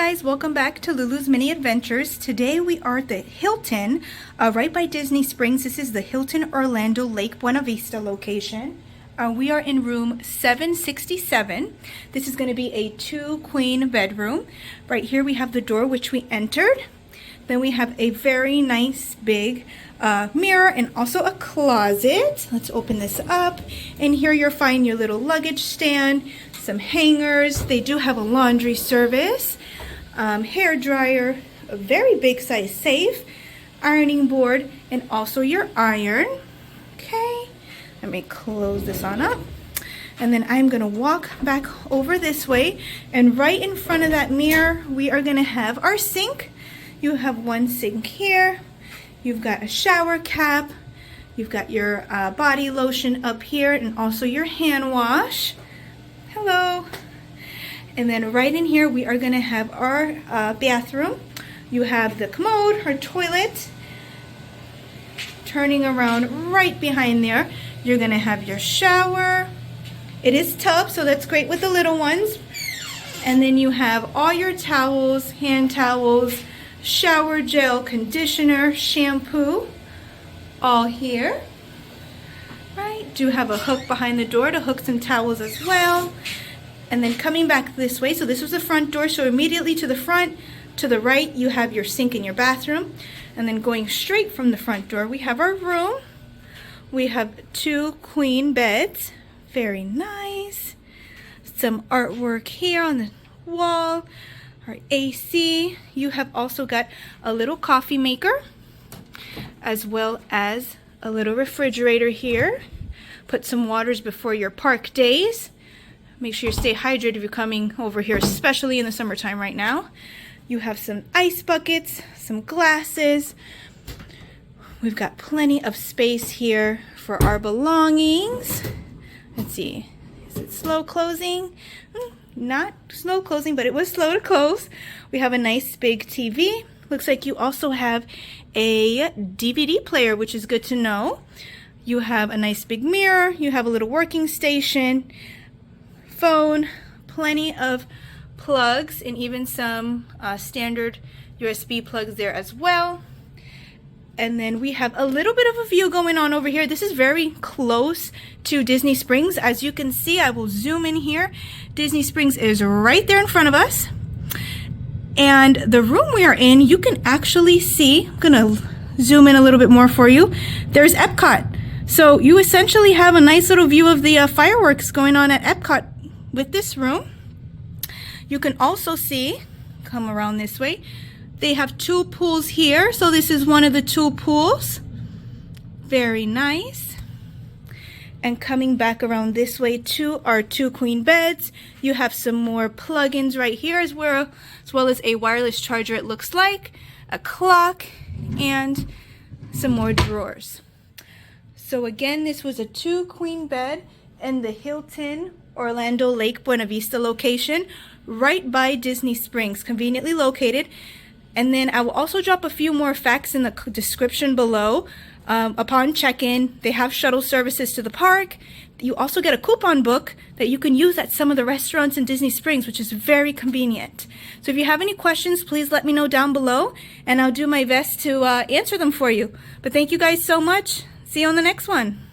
guys, welcome back to Lulu's Mini Adventures. Today we are at the Hilton right by Disney Springs. This is the Hilton Orlando Lake Buena Vista location. We are in room 767. This is going to be a 2-queen bedroom. Right here we have the door which we entered. Then we have a very nice big mirror and also a closet. Let's open this up. And here you'll find your little luggage stand, some hangers. They do have a laundry service, hair dryer, a very big size safe, ironing board, and also your iron. Okay, let me close this on up. And then I'm gonna walk back over this way, and right in front of that mirror, we are gonna have our sink. You have one sink here. You've got a shower cap. You've got your body lotion up here, and also your hand wash. Hello. And then right in here we are going to have our bathroom. You have the commode, our toilet. Turning around right behind there, you're going to have your shower. It is tub, so that's great with the little ones. And then you have all your towels, hand towels, shower gel, conditioner, shampoo, all here. Right, do have a hook behind the door to hook some towels as well. And then coming back this way, so this was the front door, so immediately to the front, to the right, you have your sink in your bathroom. And then going straight from the front door, we have our room. We have 2 queen beds, very nice. Some artwork here on the wall, our AC. You have also got a little coffee maker, as well as a little refrigerator here. Put some waters before your park days. Make sure you stay hydrated if you're coming over here, especially in the summertime right now. You have some ice buckets, some glasses. We've got plenty of space here for our belongings. Let's see, is it slow closing? Not slow closing, but it was slow to close. We have a nice big TV. Looks like you also have a DVD player, which is good to know. You have a nice big mirror. You have a little working station, phone, plenty of plugs, and even some standard USB plugs there as well. And then we have a little bit of a view going on over here. This is very close to Disney Springs. As you can see, I will zoom in here. Disney Springs is right there in front of us. And the room we are in, you can actually see, I'm gonna zoom in a little bit more for you. There's Epcot. So you essentially have a nice little view of the fireworks going on at Epcot with this room. You can also see, come around this way, they have 2 pools here. So this is one of the 2 pools. Very nice. And coming back around this way to our 2 queen beds, you have some more plugins right here as well as a wireless charger, it looks like, a clock, and some more drawers. So again, this was a 2 queen bed in the Hilton Orlando Lake Buena Vista location, right by Disney Springs, conveniently located. And then I will also drop a few more facts in the description below. Upon check-in, they have shuttle services to the park. You also get a coupon book that you can use at some of the restaurants in Disney Springs, which is very convenient. So if you have any questions, please let me know down below, and I'll do my best to answer them for you. But thank you guys so much. See you on the next one.